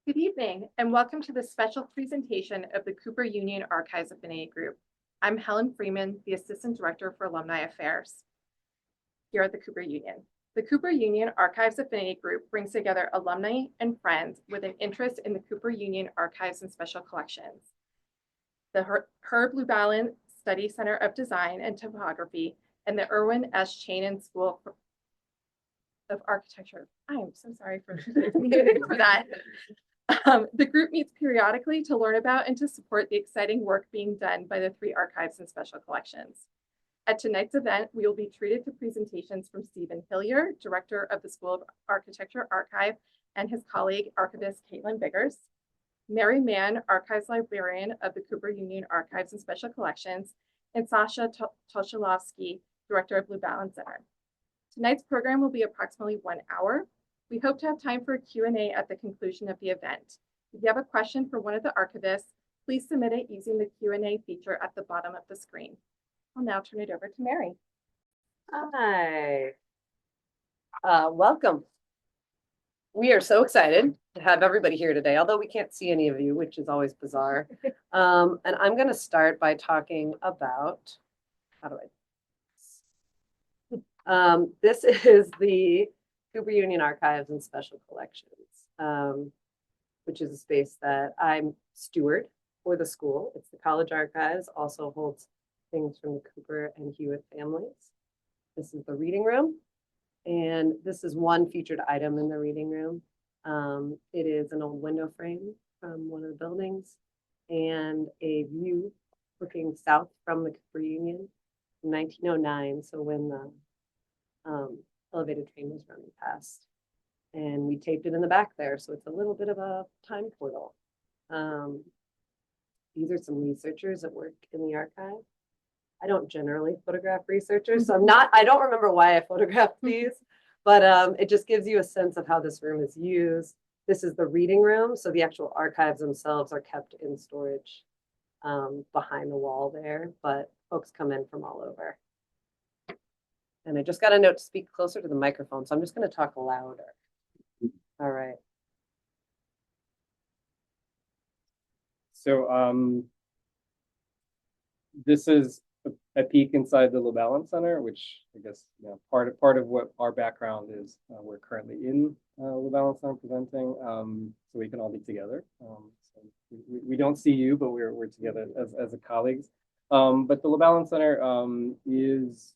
Good evening, and welcome to the special presentation of the Cooper Union Archives Affinity Group. I'm Helen Freeman, the Assistant Director for Alumni Affairs here at the Cooper Union. The Cooper Union Archives Affinity Group brings together alumni and friends with an interest in the Cooper Union Archives and Special Collections. The Herb Lubalin Study Center of Design and Topography and the Irwin S. Chanin School of Architecture. I am so sorry for that. The group meets periodically to learn about and to support the exciting work being done by the three archives and special collections. At tonight's event, we will be treated to presentations from Stephen Hillier, Director of the School of Architecture Archive, and his colleague, Archivist Caitlin Biggers, Mary Mann, Archives Librarian of the Cooper Union Archives and Special Collections, and Sasha Toshilovsky, Director of Lubalin Center. Tonight's program will be approximately 1 hour. We hope to have time for a Q&A at the conclusion of the event. If you have a question for one of the archivists, please submit it using the Q&A feature at the bottom of the screen. I'll now turn it over to Mary. Hi. Welcome. We are so excited to have everybody here today, although we can't see any of you, which is always bizarre. And I'm going to start by talking about, this is the Cooper Union Archives and Special Collections, which is a space that I'm steward for the school. It's the College Archives, also holds things from the Cooper and Hewitt families. This is the reading room, and this is one featured item in the reading room. It is an old window frame from one of the buildings and a view looking south from the Cooper Union from 1909, so when the elevated train was running past, and we taped it in the back there, so it's a little bit of a time portal. These are some researchers that work in the archive. I don't generally photograph researchers, so I don't remember why I photographed these, but it just gives you a sense of how this room is used. This is the reading room, so the actual archives themselves are kept in storage behind the wall there, but folks come in from all over. And I just got a note to speak closer to the microphone, so I'm just going to talk louder. All right. So this is a peek inside the Lubalin Center, which I guess part of what our background is. We're currently in Lubalin Center presenting, so we can all be together. So we don't see you, but we're together as a colleagues. But the Lubalin Center is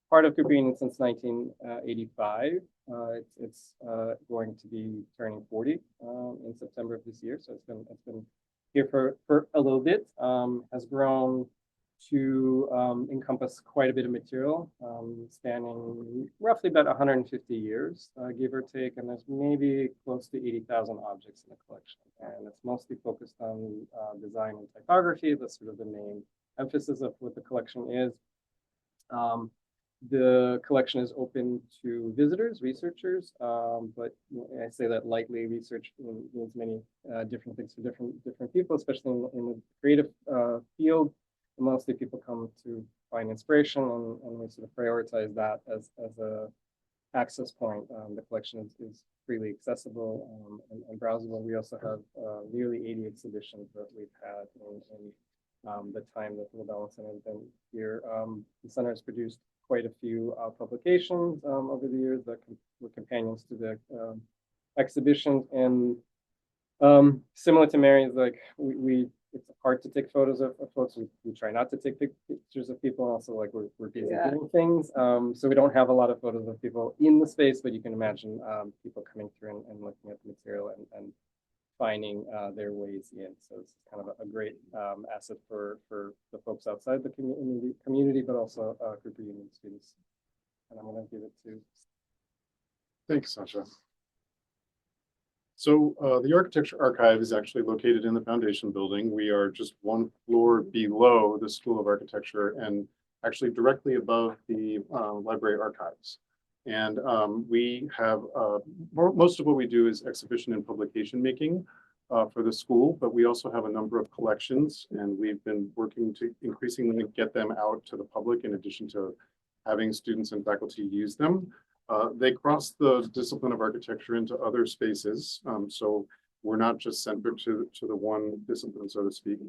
part of Cooper Union since 1985. It's going to be turning 40 in September of this year, so it's been here for a little bit. Has grown to encompass quite a bit of material, spanning roughly about 150 years, give or take, and there's maybe close to 80,000 objects in the collection, and it's mostly focused on design and typography. That's sort of the main emphasis of what the collection is. The collection is open to visitors, researchers, but I say that lightly. Research means many different things for different people, especially in the creative field. Mostly people come to find inspiration, and we sort of prioritize that as a access point. The collection is freely accessible and browsable. We also have nearly 80 exhibitions that we've had in the time that the Lubalin Center has been here. The center has produced quite a few publications over the years that were companions to the exhibitions. And similar to Mary's, like it's hard to take photos of folks. We try not to take pictures of people. Also, like we're busy doing things, so we don't have a lot of photos of people in the space. But you can imagine people coming through and looking at the material and finding their ways in. So it's kind of a great asset for the folks outside the community, but also Cooper Union students. And I'm going to give it to. Thanks, Sasha. So the Architecture Archive is actually located in the Foundation building. We are just one floor below the School of Architecture and actually directly above the library archives. And we have, most of what we do is exhibition and publication making for the school, but we also have a number of collections, and we've been working to increasingly get them out to the public in addition to having students and faculty use them. They cross the discipline of architecture into other spaces. So We're not just centered to the one discipline, so to speak.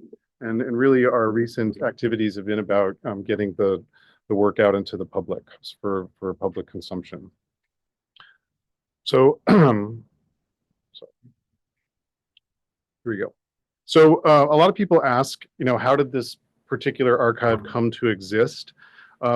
And really our recent activities have been about getting the work out into the public for public consumption. So, so here we go. So a lot of people ask, how did this particular archive come to exist?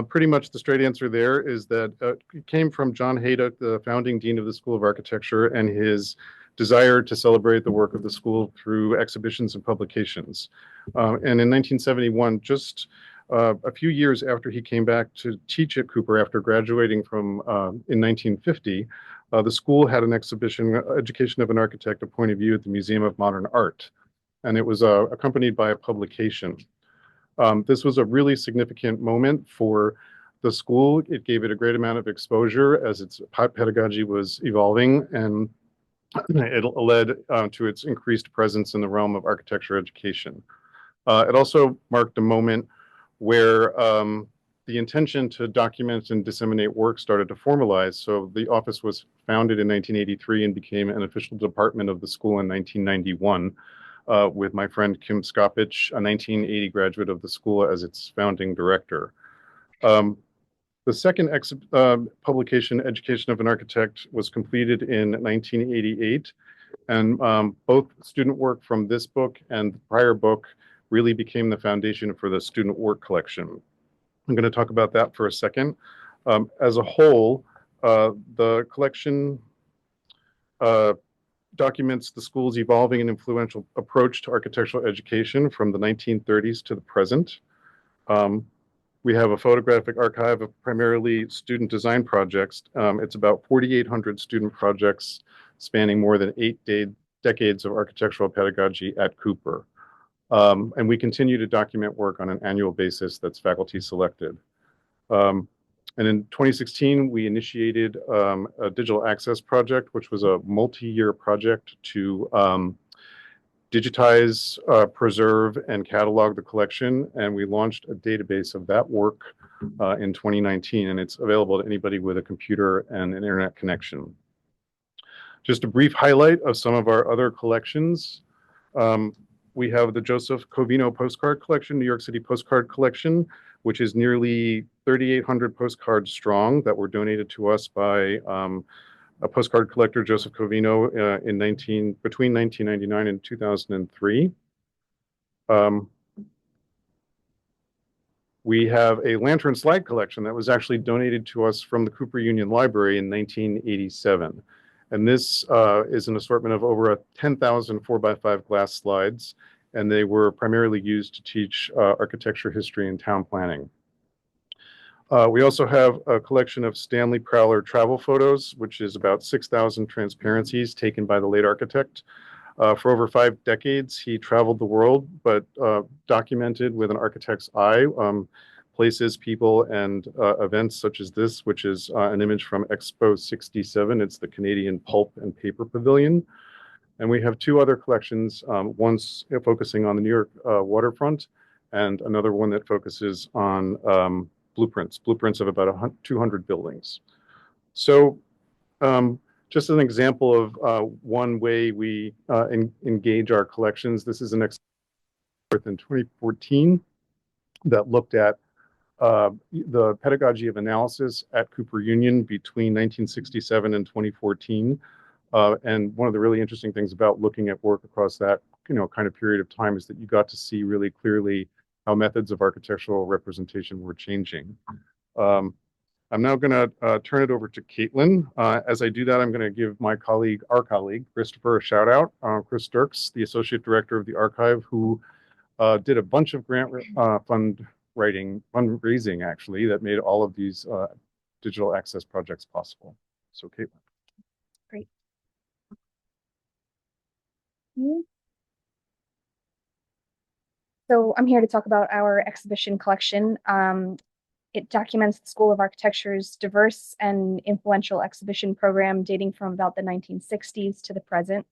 Pretty much the straight answer there is that it came from John Haydock, the founding dean of the School of Architecture, and his desire to celebrate the work of the school through exhibitions and publications. And in 1971, just a few years after he came back to teach at Cooper after graduating from in 1950, the school had an exhibition, Education of an Architect, A Point of View at the Museum of Modern Art. And it was accompanied by a publication. This was a really significant moment for the school. It gave it a great amount of exposure as its pedagogy was evolving, and it led to its increased presence in the realm of architecture education. It also marked a moment where the intention to document and disseminate work started to formalize. So the office was founded in 1983 and became an official department of the school in 1991. With my friend Kim Skopich, a 1980 graduate of the school, as its founding director. The second publication, Education of an Architect, was completed in 1988, and both student work from this book and the prior book really became the foundation for the student work collection. I'm going to talk about that for a second. As a whole, the collection documents the school's evolving and influential approach to architectural education from the 1930s to the present. We have a photographic archive of primarily student design projects. It's about 4,800 student projects spanning more than 8 decades of architectural pedagogy at Cooper. And we continue to document work on an annual basis that's faculty selected. And in 2016, we initiated a digital access project, which was a multi-year project to digitize, preserve, and catalog the collection. And we launched a database of that work in 2019, and it's available to anybody with a computer and an internet connection. Just a brief highlight of some of our other collections. We have the Joseph Covino Postcard Collection, New York City Postcard Collection, which is nearly 3,800 postcards strong that were donated to us by a postcard collector, Joseph Covino, between 1999 and 2003. We have a lantern slide collection that was actually donated to us from the Cooper Union Library in 1987. And this is an assortment of over 10,000 4x5 glass slides, and they were primarily used to teach architecture, history, and town planning. We also have a collection of Stanley Prowler travel photos, which is about 6,000 transparencies taken by the late architect. For over 5 decades, he traveled the world, but documented with an architect's eye places, people, and events such as this, which is an image from Expo 67. It's the Canadian Pulp and Paper Pavilion. And we have 2 other collections, one focusing on the New York waterfront, and another one that focuses on blueprints of about 200 buildings. So just an example of one way we engage our collections. This is an exhibit in 2014 that looked at the pedagogy of analysis at Cooper Union between 1967 and 2014. And one of the really interesting things about looking at work across that kind of period of time is that you got to see really clearly how methods of architectural representation were changing. I'm now going to turn it over to Caitlin. As I do that, I'm going to give our colleague, Christopher, a shout out. Chris Dirks, the Associate Director of the Archive, who did a bunch of grant fundraising, actually, that made all of these digital access projects possible. So, Caitlin. Great. So I'm here to talk about our exhibition collection. It documents the School of Architecture's diverse and influential exhibition program dating from about the 1960s to the present.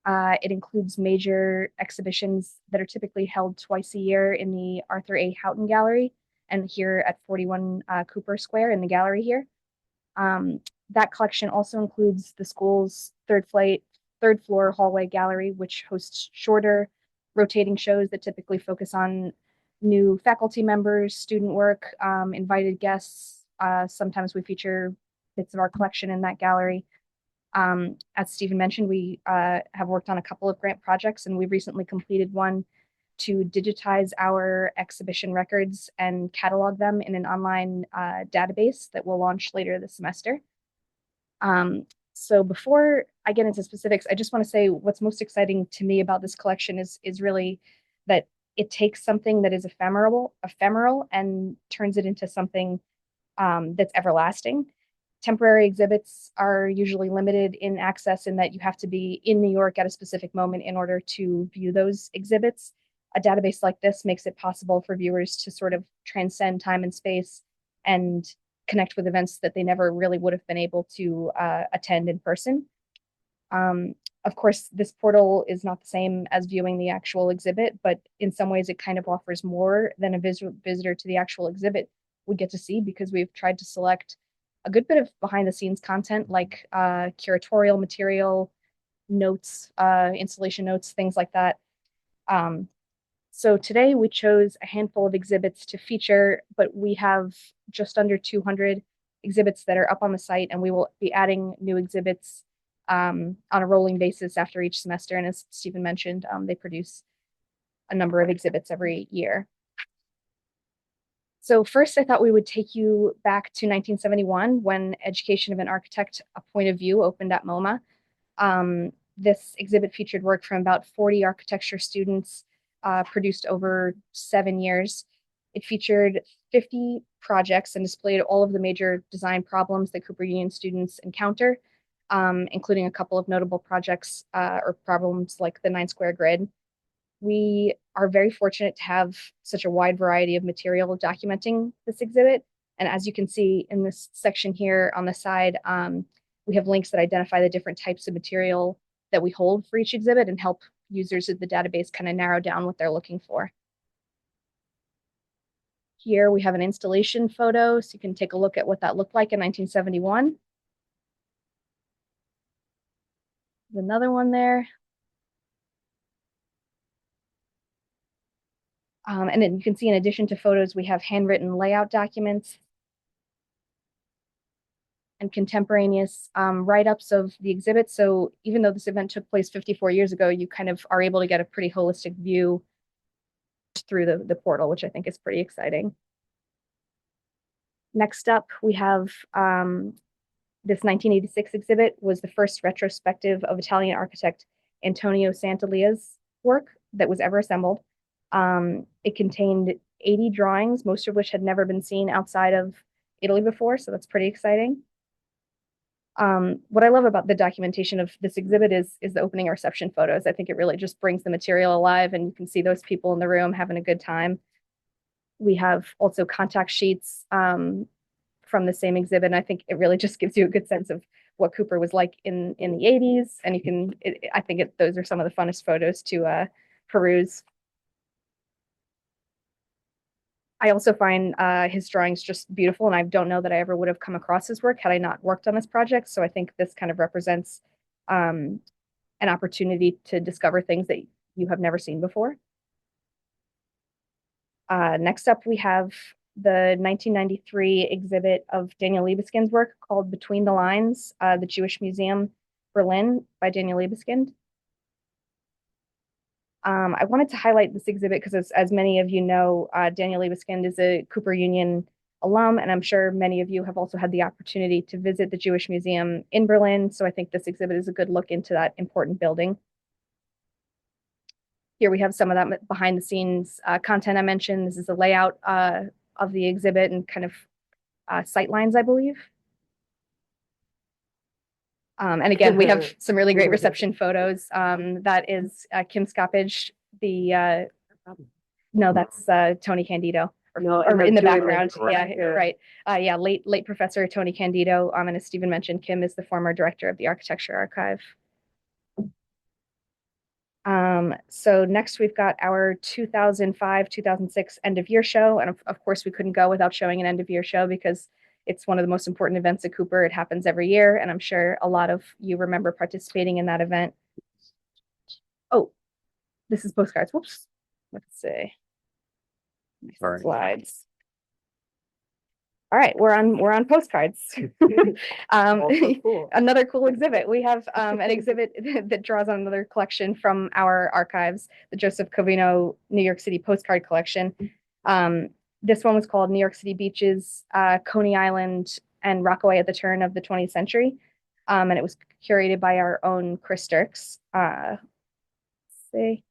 It includes major exhibitions that are typically held twice a year in the Arthur A. Houghton Gallery and here at 41 Cooper Square in the gallery here. That collection also includes the school's third flight third floor hallway gallery, which hosts shorter rotating shows that typically focus on new faculty members, student work, invited guests. Sometimes we feature bits of our collection in that gallery. As Stephen mentioned, we have worked on a couple of grant projects, and we recently completed one to digitize our exhibition records and catalog them in an online database that will launch later this semester. So before I get into specifics, I just want to say what's most exciting to me about this collection is really that it takes something that is ephemeral and turns it into something that's everlasting. Temporary exhibits are usually limited in access in that you have to be in New York at a specific moment in order to view those exhibits. A database like this makes it possible for viewers to sort of transcend time and space and connect with events that they never really would have been able to attend in person. Of course, this portal is not the same as viewing the actual exhibit, but in some ways it kind of offers more than a visitor to the actual exhibit would get to see, because we've tried to select a good bit of behind the scenes content like curatorial material, notes, installation notes, things like that. So today we chose a handful of exhibits to feature, but we have just under 200 exhibits that are up on the site, and we will be adding new exhibits on a rolling basis after each semester. And as Stephen mentioned, they produce a number of exhibits every year. So first, I thought we would take you back to 1971 when Education of an Architect, A Point of View opened at MoMA. This exhibit featured work from about 40 architecture students produced over 7 years. It featured 50 projects and displayed all of the major design problems that Cooper Union students encounter, including a couple of notable projects or problems like the 9-square grid. We are very fortunate to have such a wide variety of material documenting this exhibit. And as you can see in this section here on the side, we have links that identify the different types of material that we hold for each exhibit and help users of the database kind of narrow down what they're looking for. Here we have an installation photo, so you can take a look at what that looked like in 1971. There's another one there. And then you can see, in addition to photos, we have handwritten layout documents and contemporaneous write-ups of the exhibit. So even though this event took place 54 years ago, you kind of are able to get a pretty holistic view through the portal, which I think is pretty exciting. Next up, we have this 1986 exhibit was the first retrospective of Italian architect Antonio Sant'Elia's work that was ever assembled. It contained 80 drawings, most of which had never been seen outside of Italy before, so that's pretty exciting. What I love about the documentation of this exhibit is the opening reception photos. I think it really just brings the material alive, and you can see those people in the room having a good time. We have also contact sheets from the same exhibit, and I think it really just gives you a good sense of what Cooper was like in the 80s. And you can, I think those are some of the funnest photos to peruse. I also find his drawings just beautiful, and I don't know that I ever would have come across his work had I not worked on this project. So I think this kind of represents an opportunity to discover things that you have never seen before. Next up, we have the 1993 exhibit of Daniel Libeskind's work called Between the Lines, the Jewish Museum, Berlin, by Daniel Libeskind. I wanted to highlight this exhibit because, as many of you know, Daniel Libeskind is a Cooper Union alum, and I'm sure many of you have also had the opportunity to visit the Jewish Museum in Berlin. So I think this exhibit is a good look into that important building. Here we have some of that behind the scenes content I mentioned. This is a layout of the exhibit and kind of sight lines, I believe. And again, we have some really great reception photos. That is Kim Skoppage, no, that's Tony Candido, or in the background. Yeah, right. Yeah, late Professor Tony Candido. And as Stephen mentioned, Kim is the former director of the Architecture Archive. So next we've got our 2005-2006 end of year show. And of course we couldn't go without showing an end of year show because it's one of the most important events at Cooper. It happens every year, and I'm sure a lot of you remember participating in that event. this is postcards. Whoops. Let's see. My Sorry. Slides. All right, we're on postcards. Also cool. Another cool exhibit. We have an exhibit that draws on another collection from our archives, the Joseph Covino New York City postcard collection. This one was called New York City Beaches, Coney Island, and Rockaway at the Turn of the 20th Century. And it was curated by our own Chris Dirks. Let's see.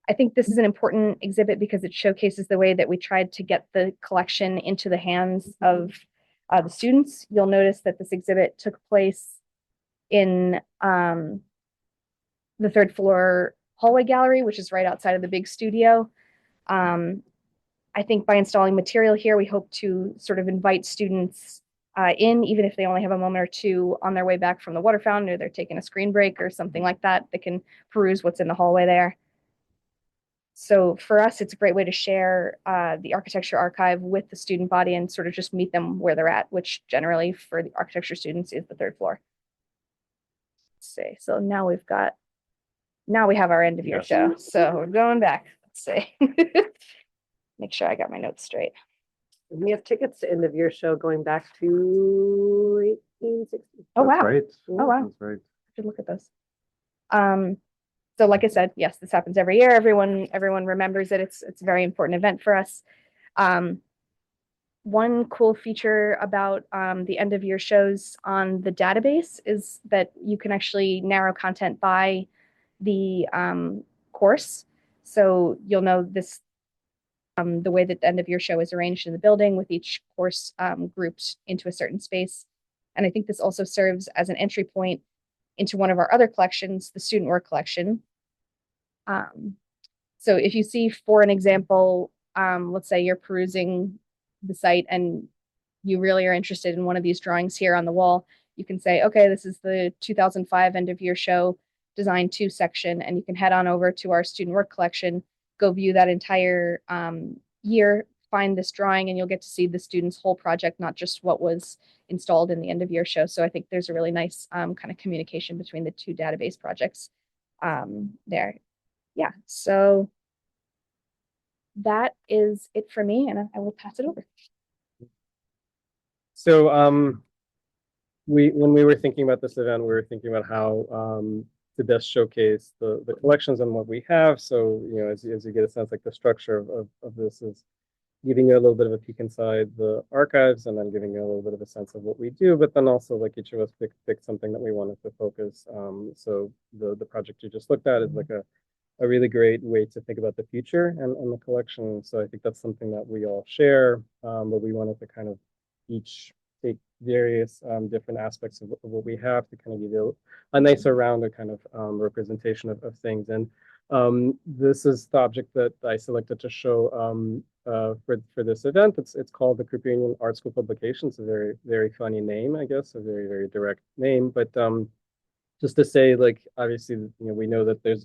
I think this is an important exhibit because it showcases the way that we tried to get the collection into the hands of the students. You'll notice that this exhibit took place in the third floor hallway gallery, which is right outside of the big studio. I think by installing material here, we hope to sort of invite students in, even if they only have a moment or two on their way back from the water fountain, or they're taking a screen break or something like that. They can peruse what's in the hallway there. So for us, it's a great way to share the architecture archive with the student body and sort of just meet them where they're at, which generally for the architecture students is the third floor. Let's see. So now we have our end of year show. So we're going back. Let's see. Make sure I got my notes straight. We have tickets to end of year show going back to 1860. Oh, wow. That's right. Oh, wow. That's right. I should look at those. So like I said, yes, this happens every year. Everyone remembers it. It's a very important event for us. One cool feature about the end of year shows on the database is that you can actually narrow content by the course. So you'll know this, the way that the end of year show is arranged in the building with each course grouped into a certain space. And I think this also serves as an entry point into one of our other collections, the student work collection. So if you see, for an example, let's say you're perusing the site and you really are interested in one of these drawings here on the wall, you can say, okay, this is the 2005 end of year show design 2 section, and you can head on over to our student work collection, go view that entire year, find this drawing, and you'll get to see the students' whole project, not just what was installed in the end of year show. So I think there's a really nice kind of communication between the two database projects there. Yeah, so that is it for me, and I will pass it over. So when we were thinking about this event, we were thinking about how to best showcase the collections and what we have. So, you know, as you get a sense, like the structure of this is giving you a little bit of a peek inside the archives and then giving you a little bit of a sense of what we do, but then also like each of us picked something that we wanted to focus. So the project you just looked at is like a really great way to think about the future and the collection. So I think that's something that we all share, but we wanted to kind of each take various different aspects of what we have to kind of give you a nicer rounded kind of representation of things. And this is the object that I selected to show for this event. It's called the Cooper Union Art School Publications. A very, very funny name, I guess, a very, very direct name. But just to say, like, obviously, you know, we know that there's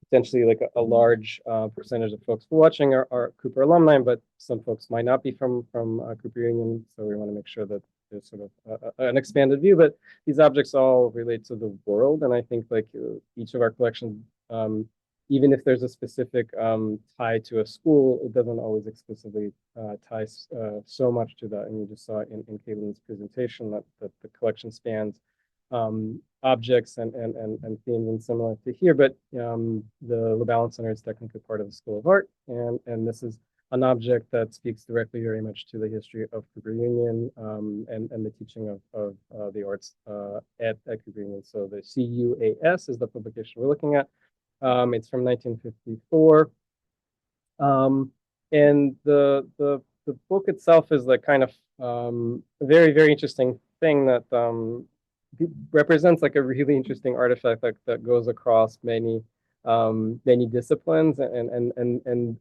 potentially like a large percentage of folks watching are Cooper alumni, but some folks might not be from Cooper Union. So we want to make sure that there's sort of an expanded view, but these objects all relate to the world. And I think like each of our collections, even if there's a specific tie to a school, it doesn't always explicitly tie so much to that. And you just saw in Caitlin's presentation that the collection spans objects and themes and similar to here, but the LaBalance Center is technically part of the School of Art, and this is an object that speaks directly very much to the history of Cooper Union and the teaching of the arts at Cooper Union. So the CUAS is the publication we're looking at. It's from 1954, and the book itself is like kind of a very, very interesting thing that represents like a really interesting artifact that goes across many disciplines and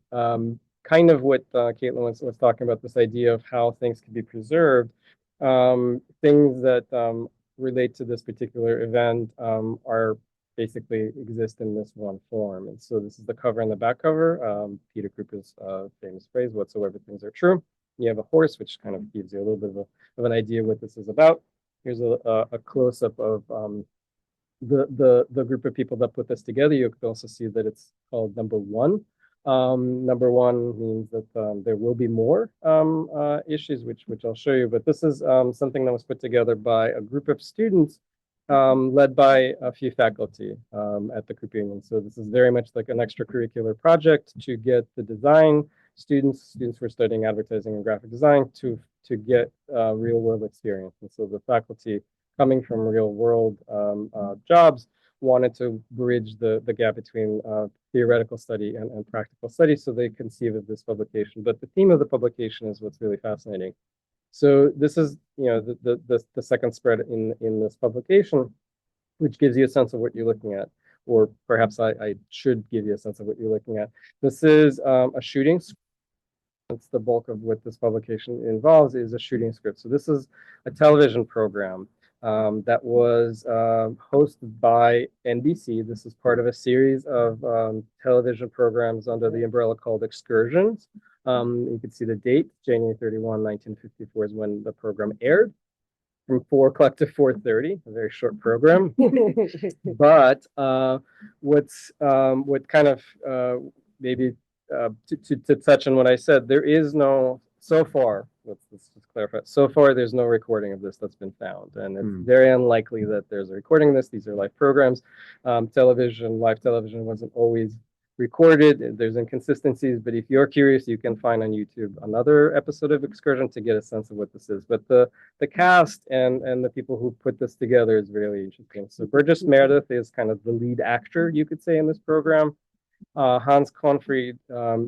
kind of what Caitlin was talking about, this idea of how things can be preserved. Things that relate to this particular event are basically exist in this one form. And so this is the cover and the back cover. Peter Cooper's famous phrase, "Whatsoever things are true." You have a horse, which kind of gives you a little bit of an idea what this is about. Here's a close-up of the group of people that put this together, you could also see that it's called number one. Number one means that there will be more issues, which I'll show you. But this is something that was put together by a group of students led by a few faculty at the Cooper Union. So this is very much like an extracurricular project to get the design students who are studying advertising and graphic design to get real world experience. And so the faculty coming from real world jobs wanted to bridge the gap between theoretical study and practical study, so they conceive of this publication. But the theme of the publication is what's really fascinating. So this is, you know, the second spread in this publication, which gives you a sense of what you're looking at, or perhaps I should give you a sense of what you're looking at. This is a shooting script. That's the bulk of what this publication involves, is a shooting script. So this is a television program that was hosted by NBC. This is part of a series of television programs under the umbrella called Excursions. You can see the date, January 31, 1954 is when the program aired, from 4 o'clock to 4:30, a very short program. But what kind of maybe to touch on what I said, there is no, so far, let's just clarify, so far there's no recording of this that's been found, and it's very unlikely that there's a recording of this. These are live programs. Live television wasn't always recorded. There's inconsistencies, but if you're curious, you can find on YouTube another episode of Excursion to get a sense of what this is. But the cast and the people who put this together is really interesting. So Burgess Meredith is kind of the lead actor, you could say, in this program. Hans Confried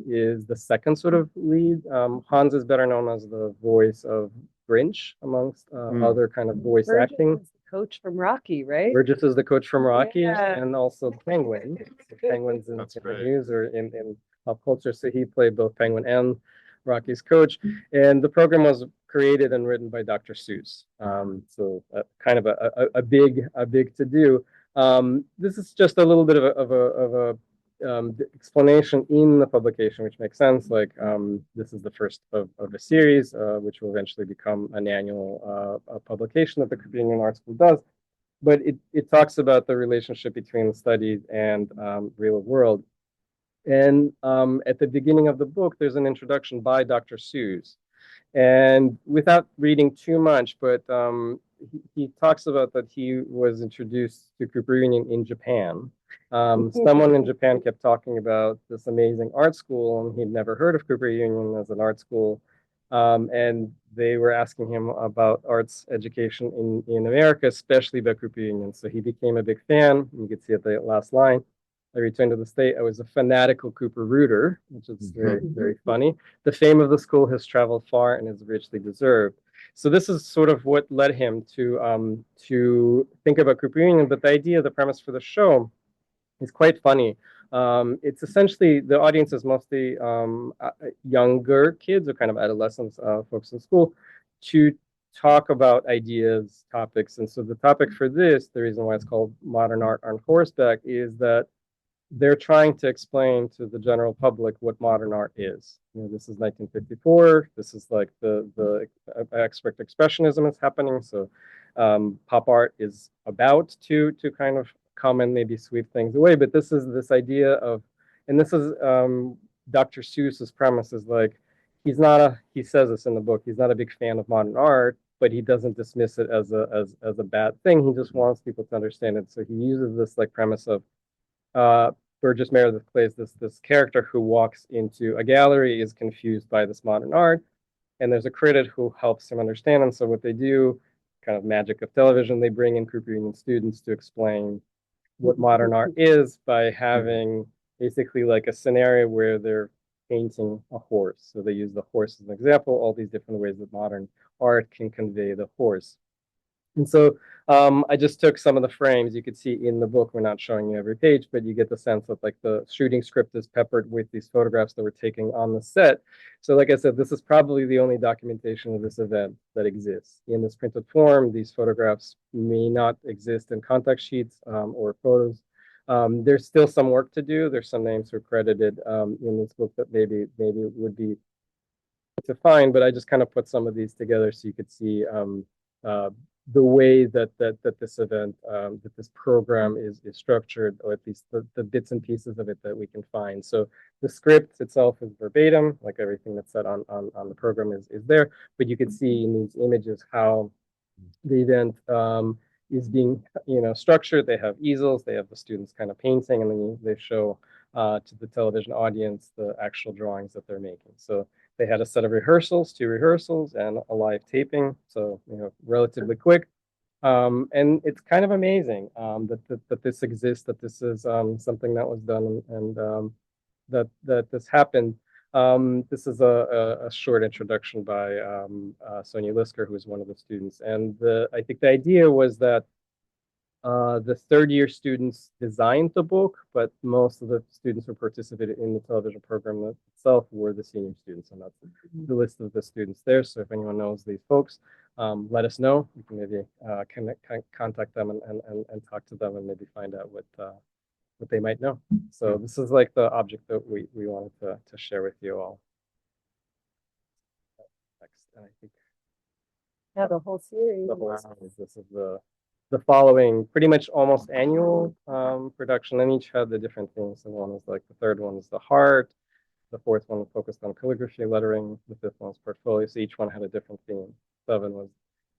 is the second sort of lead. Hans is better known as the voice of Grinch, amongst other kind of voice Burgess acting. is the coach from Rocky, right? Burgess is the coach from Rocky, Yeah. and also the Penguin. So Penguins in That's the great. news or in pop culture. So he played both Penguin and Rocky's coach. And the program was created and written by Dr. Seuss. So kind of a big to do. This is just a little bit of a explanation in the publication, which makes sense. Like this is the first of a series, which will eventually become an annual publication that the Cooper Union Art School does. But it talks about the relationship between studies and real world. And at the beginning of the book, there's an introduction by Dr. Seuss. And without reading too much, but he talks about that he was introduced to Cooper Union in Japan. Someone in Japan kept talking about this amazing art school, and he'd never heard of Cooper Union as an art school. And they were asking him about arts education in America, especially about Cooper Union. So he became a big fan. You can see at the last line, I returned to the state. I was a fanatical Cooper rooter, which is very, very funny. The fame of the school has traveled far and is richly deserved. So this is sort of what led him to think about Cooper Union. But the idea, the premise for the show is quite funny. It's essentially, the audience is mostly younger kids or kind of adolescents, folks in school, to talk about ideas, topics. And so the topic for this, the reason why it's called Modern Art on Horseback, is that they're trying to explain to the general public what modern art is. You know, this is 1954. This is like the expert expressionism is happening. So pop art is about to kind of come and maybe sweep things away. But this is this idea of, and this is Dr. Seuss's premise is like, he says this in the book, he's not a big fan of modern art, but he doesn't dismiss it as a bad thing. He just wants people to understand it. So he uses this like premise of Burgess Meredith plays this character who walks into a gallery, is confused by this modern art, and there's a critic who helps him understand. And so what they do, kind of magic of television, they bring in Cooper Union students to explain what modern art is by having basically like a scenario where they're painting a horse. So they use the horse as an example, all these different ways that modern art can convey the horse. And so I just took some of the frames you could see in the book. We're not showing you every page, but you get the sense that like the shooting script is peppered with these photographs that we're taking on the set. So like I said, this is probably the only documentation of this event that exists. In this printed form, these photographs may not exist in contact sheets or photos. There's still some work to do. There's some names who are credited in this book that maybe would be to find, but I just kind of put some of these together so you could see the way that this event, that this program is structured, or at least the bits and pieces of it that we can find. So the script itself is verbatim, like everything that's said on the program is there, but you can see in these images how the event is being, structured. They have easels, they have the students kind of painting, and then they show to the television audience the actual drawings that they're making. So they had a set of rehearsals, 2 rehearsals, and a live taping. So, relatively quick. And it's kind of amazing that this exists, that this is something that was done, and that this happened. This is a short introduction by Sonia Lisker, who is one of the students. And I think the idea was that the third-year students designed the book, but most of the students who participated in the television program itself were the senior students, and that's the list of the students there. So if anyone knows these folks, let us know. You can maybe contact them and talk to them and maybe find out what they might know. So this is like the object that we wanted to share with you all. Next, and I think Yeah, the whole series. the whole series. This is the following pretty much almost annual production, and each had the different themes. So one is like the third one is the heart, the fourth one focused on calligraphy, lettering, the fifth one was portfolio. So each one had a different theme. 7 was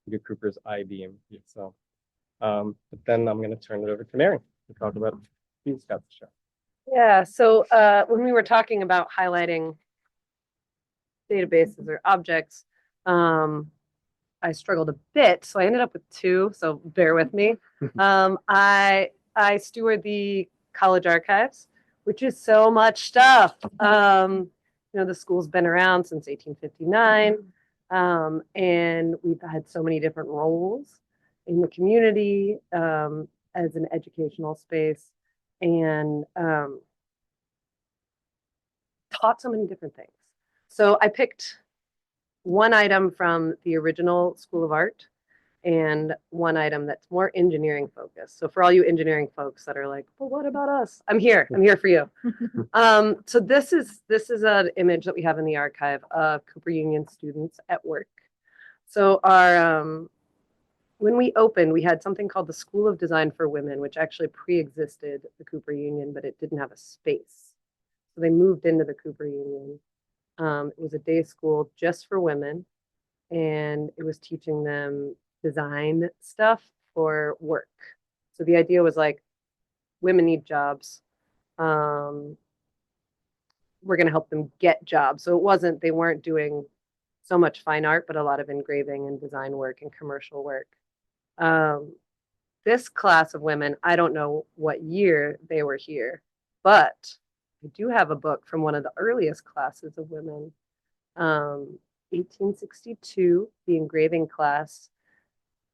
Peter Cooper's I-beam. So, but then I'm going to turn it over to Mary to talk about Pete's got the show. Yeah, so when we were talking about highlighting databases or objects, I struggled a bit, so I ended up with 2, so bear with me. I steward the college archives, which is so much stuff. The school's been around since 1859, and we've had so many different roles in the community as an educational space, and taught so many different things. So I picked one item from the original School of Art and one item that's more engineering focused. So for all you engineering folks that are like, well, what about us? I'm here for you. So this is an image that we have in the archive of Cooper Union students at work. So our when we opened, we had something called the School of Design for Women, which actually pre-existed the Cooper Union, but it didn't have a space. So they moved into the Cooper Union. It was a day school just for women, and it was teaching them design stuff for work. So the idea was like, women need jobs. We're going to help them get jobs. So they weren't doing so much fine art, but a lot of engraving and design work and commercial work. This class of women, I don't know what year they were here, but I do have a book from one of the earliest classes of women, 1862, the engraving class,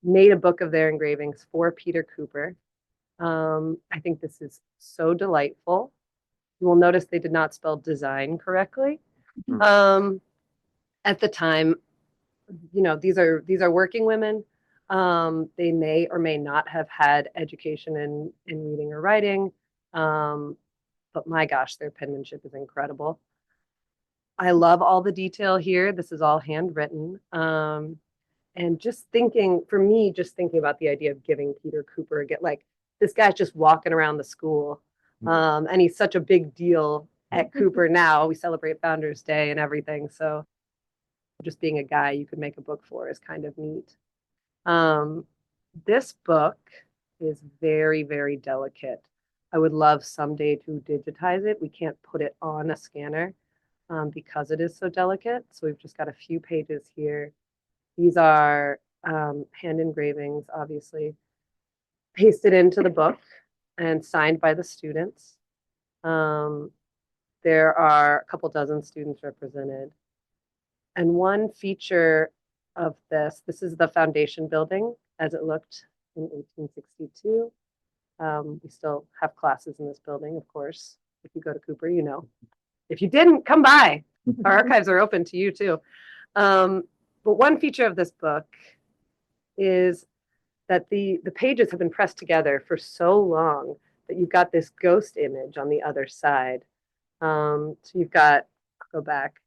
made a book of their engravings for Peter Cooper. I think this is so delightful. You will notice they did not spell design correctly. At the time, these are working women. They may or may not have had education in reading or writing. But my gosh, their penmanship is incredible. I love all the detail here. This is all handwritten. And just thinking about the idea of giving Peter Cooper this guy's just walking around the school. And he's such a big deal at Cooper now. We celebrate Founders Day and everything. So just being a guy you could make a book for is kind of neat. This book is very, very delicate. I would love someday to digitize it. We can't put it on a scanner because it is so delicate. So we've just got a few pages here. These are hand engravings, obviously, pasted into the book and signed by the students. There are a couple dozen students represented. And one feature of this is the foundation building as it looked in 1862. We still have classes in this building, of course. If you go to Cooper, If you didn't, come by. Our archives are open to you too. But one feature of this book is that the pages have been pressed together for so long that you've got this ghost image on the other side. So you've got, go back.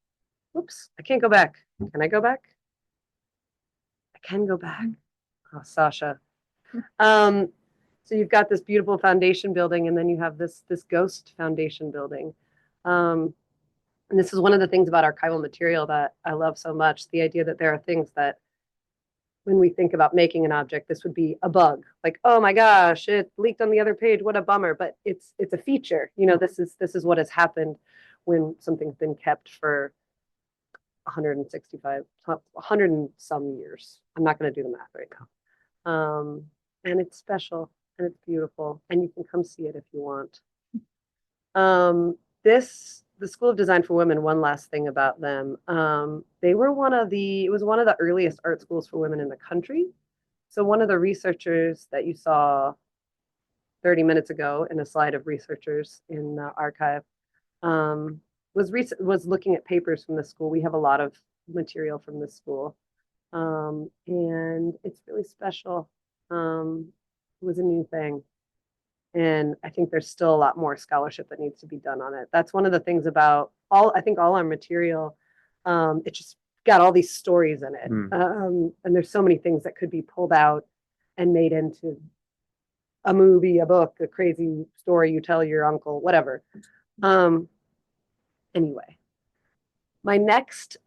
Oops, I can't go back. Can I go back? I can go back. Oh, Sasha. So you've got this beautiful foundation building, and then you have this ghost foundation building. And this is one of the things about archival material that I love so much, the idea that there are things that when we think about making an object, this would be a bug. Like, oh my gosh, it leaked on the other page. What a bummer. But it's a feature. You know, this is what has happened when something's been kept for 165, 100 and some years. I'm not going to do the math right now. And it's special and it's beautiful, and you can come see it if you want. The School of Design for Women, one last thing about them. It was one of the earliest art schools for women in the country. So one of the researchers that you saw 30 minutes ago in a slide of researchers in the archive was looking at papers from the school. We have a lot of material from the school. And it's really special. It was a new thing. And I think there's still a lot more scholarship that needs to be done on it. That's one of the things about all our material. It just got all these stories in it. And there's so many things that could be pulled out and made into a movie, a book, a crazy story you tell your uncle, whatever. Anyway, my next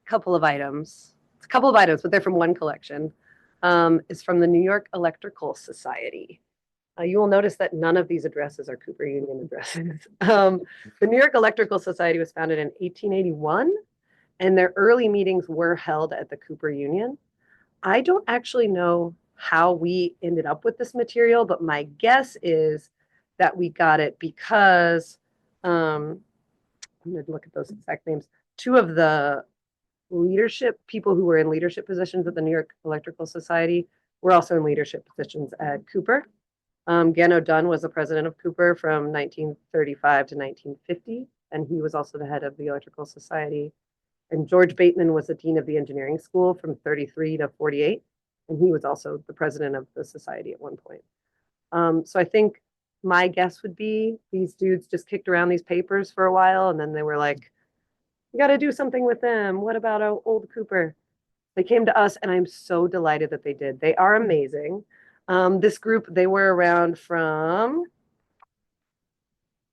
couple of items, it's a couple of items, but they're from one collection, is from the New York Electrical Society. You will notice that none of these addresses are Cooper Union addresses. The New York Electrical Society was founded in 1881, and their early meetings were held at the Cooper Union. I don't actually know how we ended up with this material, but my guess is that we got it because, I'm going to look at those exact names. Two of the people who were in leadership positions at the New York Electrical Society were also in leadership positions at Cooper. Gano Dunn was the president of Cooper from 1935 to 1950, and he was also the head of the Electrical Society. And George Bateman was the dean of the engineering school from 33 to 48, and he was also the president of the society at one point. So I think my guess would be these dudes just kicked around these papers for a while, and then they were like, "You got to do something with them. What about old Cooper?" They came to us, and I'm so delighted that they did. They are amazing. This group, they were around from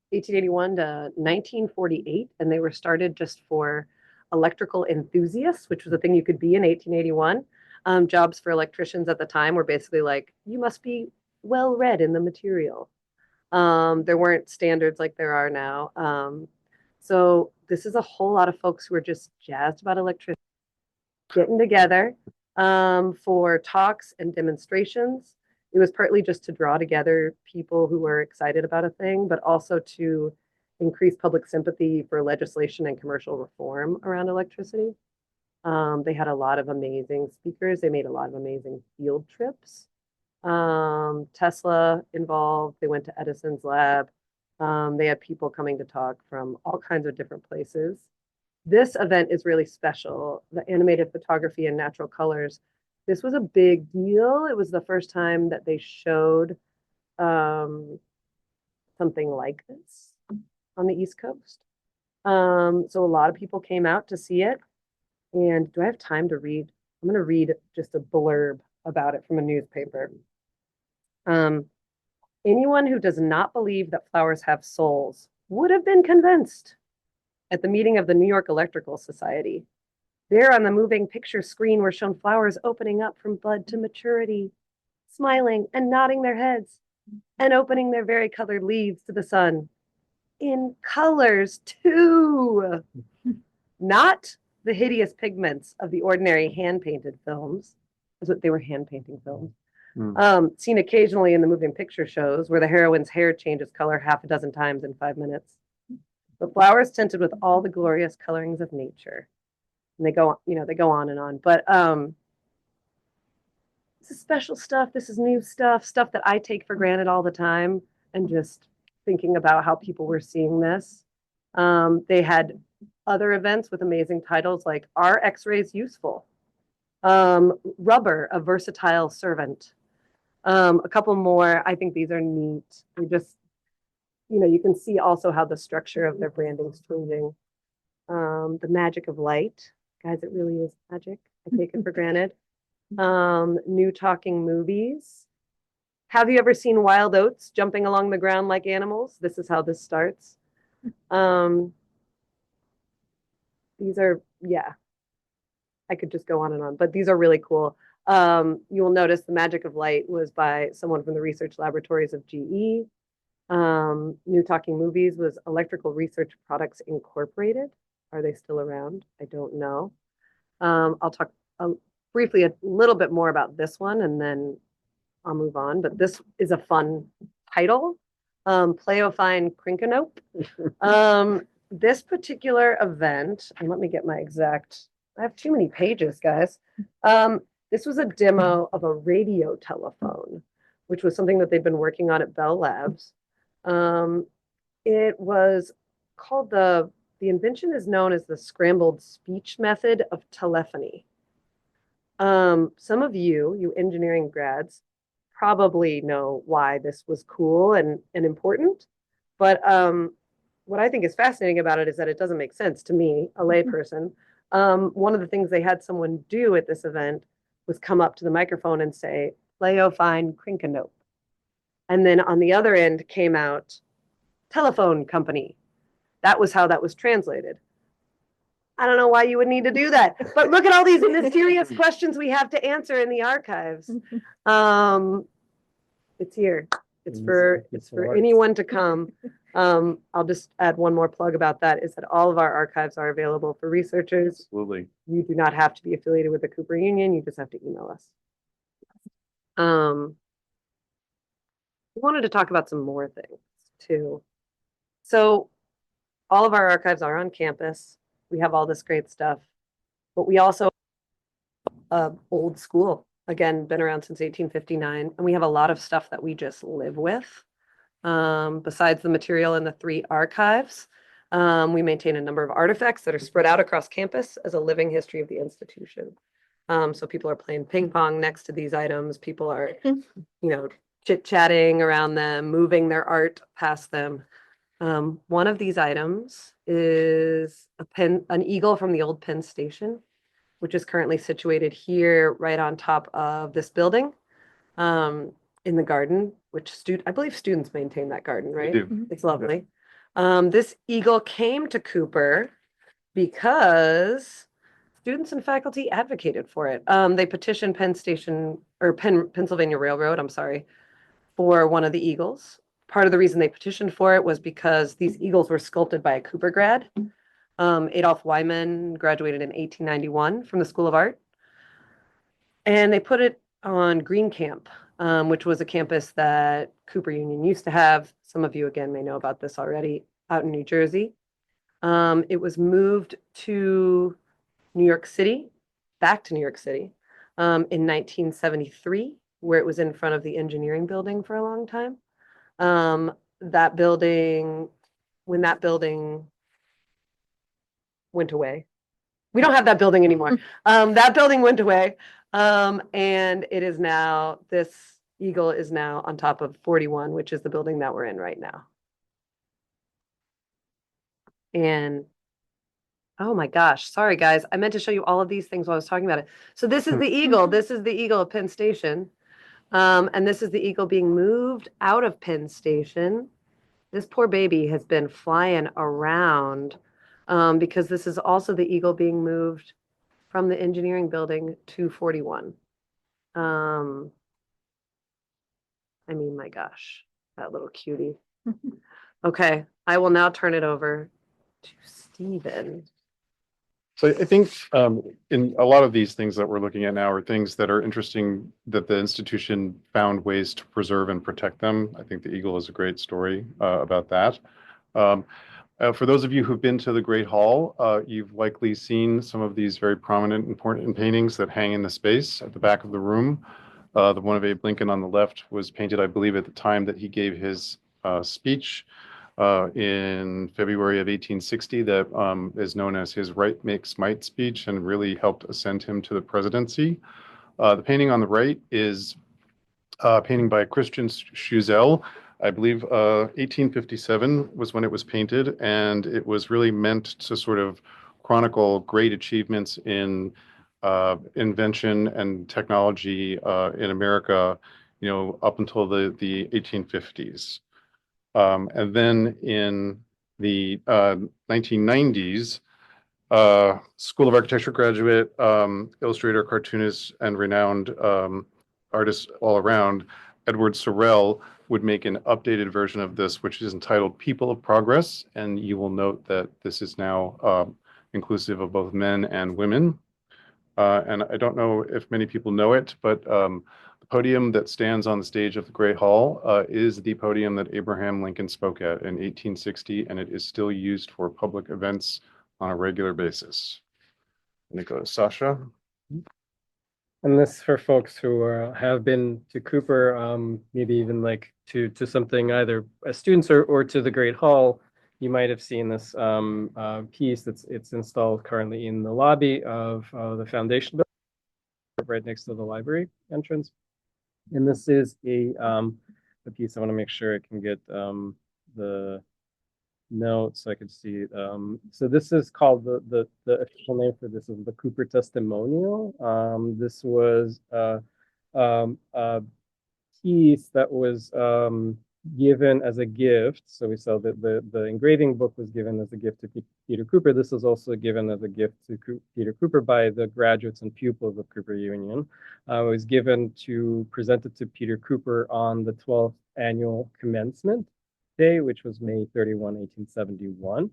1881 to 1948, and they were started just for electrical enthusiasts, which was a thing you could be in 1881. Jobs for electricians at the time were basically like, you must be well read in the material. There weren't standards like there are now. So this is a whole lot of folks who are just jazzed about electricity, getting together for talks and demonstrations. It was partly just to draw together people who were excited about a thing, but also to increase public sympathy for legislation and commercial reform around electricity. They had a lot of amazing speakers. They made a lot of amazing field trips. Tesla involved. They went to Edison's lab. They had people coming to talk from all kinds of different places. This event is really special. The animated photography and natural colors. This was a big deal. It was the first time that they showed something like this on the East Coast. So a lot of people came out to see it. And do I have time to read? I'm going to read just a blurb about it from a newspaper. Anyone who does not believe that flowers have souls would have been convinced at the meeting of the New York Electrical Society. There on the moving picture screen were shown flowers opening up from bud to maturity, smiling and nodding their heads, and opening their varicolored leaves to the sun. In colors, too. Not the hideous pigments of the ordinary hand-painted films. That's what they were, hand-painting films. Seen occasionally in the moving picture shows where the heroine's hair changes color half a dozen times in 5 minutes. The flowers tinted with all the glorious colorings of nature. And they go on and on. But this is special stuff. This is new stuff that I take for granted all the time. And just thinking about how people were seeing this. They had other events with amazing titles like Are X-rays Useful? Rubber, a versatile servant. A couple more. I think these are neat. We just, you can see also how the structure of their branding is changing. The magic of light. Guys, it really is magic. I take it for granted. New talking movies. Have you ever seen wild oats jumping along the ground like animals? This is how this starts. Um, these are, yeah, I could just go on and on, but these are really cool. You will notice the Magic of Light was by someone from the research laboratories of GE. New Talking Movies was Electrical Research Products Incorporated. Are they still around? I don't know. I'll talk briefly a little bit more about this one and then I'll move on. But this is a fun title. Pleiophine Crinkanope. This particular event, and let me get my exact, I have too many pages, guys. This was a demo of a radio telephone, which was something that they've been working on at Bell Labs. It was called the invention is known as the scrambled speech method of telephony. Some of you engineering grads, probably know why this was cool and important. But what I think is fascinating about it is that it doesn't make sense to me, a layperson. One of the things they had someone do at this event was come up to the microphone and say, Pleiophine Crinkanope. And then on the other end came out telephone company. That was how that was translated. I don't know why you would need to do that, but look at all these mysterious questions we have to answer in the archives. It's here. It's for anyone to come. I'll just add one more plug about that is that all of our archives are available for researchers. Absolutely. You do not have to be affiliated with the Cooper Union. You just have to email us. We wanted to talk about some more things too. So all of our archives are on campus. We have all this great stuff, but we also old school, again, been around since 1859, and we have a lot of stuff that we just live with. Besides the material in the 3 archives, we maintain a number of artifacts that are spread out across campus as a living history of the institution. So people are playing ping pong next to these items. People are, chit-chatting around them, moving their art past them. One of these items is an eagle from the old Penn Station, which is currently situated here right on top of this building, in the garden, which I believe students maintain that garden, right? They do. It's lovely. This eagle came to Cooper because students and faculty advocated for it. They petitioned Pennsylvania Railroad, I'm sorry, for one of the eagles. Part of the reason they petitioned for it was because these eagles were sculpted by a Cooper grad. Adolph Wyman graduated in 1891 from the School of Art. And they put it on Green Camp, which was a campus that Cooper Union used to have. Some of you, again, may know about this already, out in New Jersey. It was moved to New York City, back to New York City, in 1973, where it was in front of the engineering building for a long time. That building, when that building went away, we don't have that building anymore. That building went away. And it is now, this eagle is now on top of 41, which is the building that we're in right now. And oh my gosh, sorry guys, I meant to show you all of these things while I was talking about it. So this is the eagle. This is the eagle of Penn Station. And this is the eagle being moved out of Penn Station. This poor baby has been flying around because this is also the eagle being moved from the engineering building to 41. I mean, my gosh, that little cutie. Okay, I will now turn it over to Stephen. So I think in a lot of these things that we're looking at now are things that are interesting that the institution found ways to preserve and protect them. I think the Eagle is a great story about that. For those of you who've been to the Great Hall, you've likely seen some of these very prominent, important paintings that hang in the space at the back of the room. The one of Abe Lincoln on the left was painted, I believe, at the time that he gave his speech in February of 1860 that is known as his Right Makes Might speech and really helped ascend him to the presidency. The painting on the right is a painting by Christian Schuzel. I believe 1857 was when it was painted, and it was really meant to sort of chronicle great achievements in invention and technology in America, up until the 1850s. And then in the 1990s, School of Architecture graduate, illustrator, cartoonist, and renowned artist all around, Edward Sorel, would make an updated version of this, which is entitled People of Progress. And you will note that this is now inclusive of both men and women. And I don't know if many people know it, but the podium that stands on the stage of the Great Hall is the podium that Abraham Lincoln spoke at in 1860, and it is still used for public events on a regular basis. And it goes, Sasha. And this for folks who have been to Cooper, maybe even like to something either as students or to the Great Hall. You might have seen this piece it's installed currently in the lobby of the foundation building, right next to the library entrance. And this is a piece. I want to make sure I can get the note so I could see it. So this is called the official name for this is the Cooper Testimonial. This was a piece that was given as a gift. So we saw that the engraving book was given as a gift to Peter Cooper. This was also given as a gift to Peter Cooper by the graduates and pupils of Cooper Union. It was given presented to Peter Cooper on the 12th annual commencement day, which was May 31, 1871.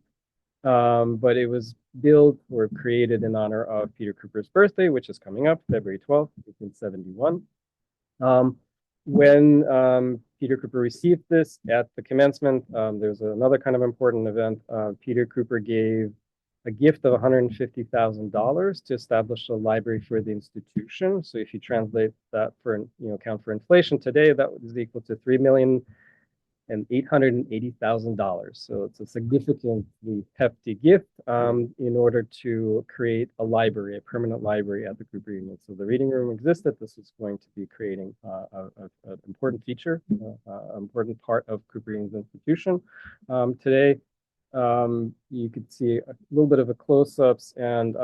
But it was built or created in honor of Peter Cooper's birthday, which is coming up, February 12th, 1871. When Peter Cooper received this at the commencement, there's another kind of important event. Peter Cooper gave a gift of $150,000 to establish a library for the institution. So if you translate that for, account for inflation today, that is equal to $3,880,000. So it's a significantly hefty gift in order to create a library, a permanent library at the Cooper Union. So the reading room existed. This is going to be creating an important feature, important part of Cooper Union's institution. Today, you could see a little bit of a close-ups, and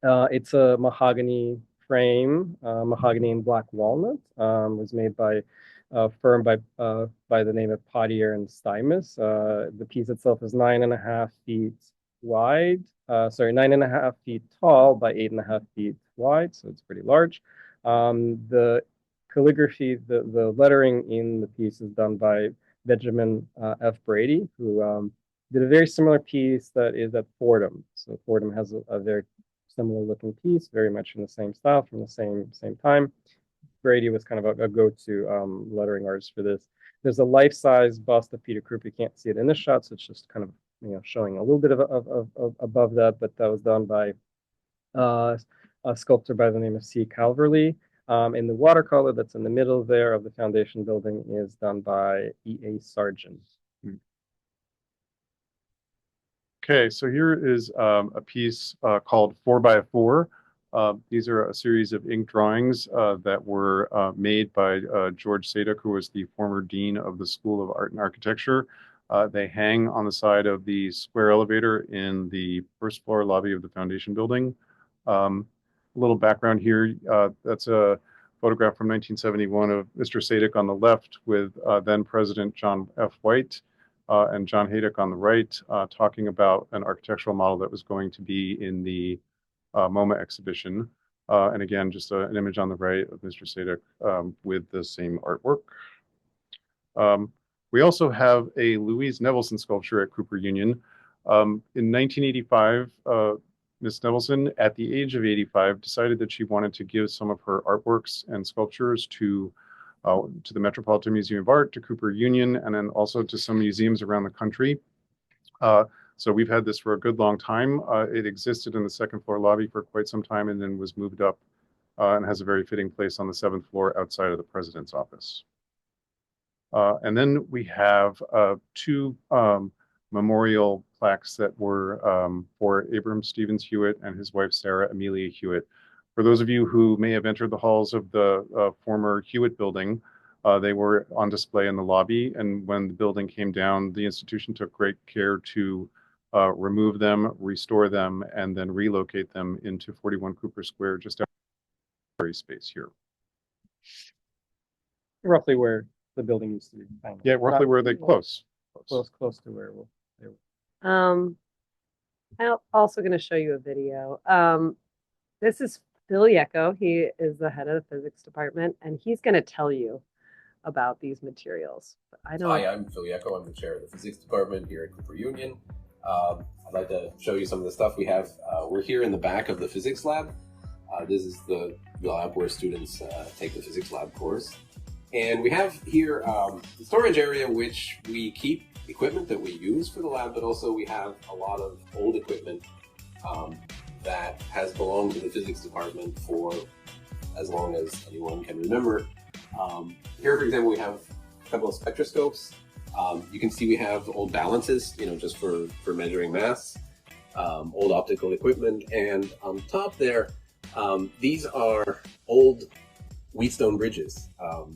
it's a mahogany frame, mahogany and black walnut. Was made by a firm by the name of Pottier and Stymus. The piece itself is 9.5 feet wide. 9.5 feet tall by 8.5 feet wide, so it's pretty large. The calligraphy, the lettering in the piece is done by Benjamin F. Brady, who did a very similar piece that is at Fordham. So Fordham has a very similar looking piece, very much in the same style from the same time. Brady was kind of a go-to lettering artist for this. There's a life-size bust of Peter Cooper. You can't see it in this shot, so it's just kind of showing a little bit of above that, but that was done by a sculptor by the name of C. Calverley. And the watercolor that's in the middle there of the foundation building is done by E.A. Sargent. Okay, so here is a piece called 4x4. These are a series of ink drawings that were made by George Sadek, who was the former dean of the School of Art and Architecture. They hang on the side of the square elevator in the first floor lobby of the foundation building. A little background here, that's a photograph from 1971 of Mr. Sadek on the left with then President John F. White and John Haydock on the right, talking about an architectural model that was going to be in the MoMA exhibition. And again, just an image on the right of Mr. Sadek with the same artwork. We also have a Louise Nevelson sculpture at Cooper Union. In 1985, Miss Nevelson, at the age of 85, decided that she wanted to give some of her artworks and sculptures to the Metropolitan Museum of Art, to Cooper Union, and then also to some museums around the country. So we've had this for a good long time. It existed in the second floor lobby for quite some time and then was moved up and has a very fitting place on the 7th floor outside of the president's office. And then we have two memorial plaques that were for Abram Stevens Hewitt and his wife, Sarah Amelia Hewitt. For those of you who may have entered the halls of the former Hewitt building, they were on display in the lobby. And when the building came down, the institution took great care to remove them, restore them, and then relocate them into 41 Cooper Square, just out of space here. Roughly where the building used to be. kind of. Yeah, roughly Not- where they close. Close to where they were. I'm also going to show you a video. This is Phil Yecko. He is the head of the physics department, and he's going to tell you about these materials. But I don't. Hi, I'm Phil Yecko. I'm the chair of the physics department here at Cooper Union. I'd like to show you some of the stuff we have. We're here in the back of the physics lab. This is the lab where students take the physics lab course. And we have here the storage area, which we keep equipment that we use for the lab, but also we have a lot of old equipment that has belonged to the physics department for as long as anyone can remember. Here, for example, we have a couple of spectroscopes. You can see we have old balances, just for measuring mass, old optical equipment, and on top there, these are old Wheatstone bridges,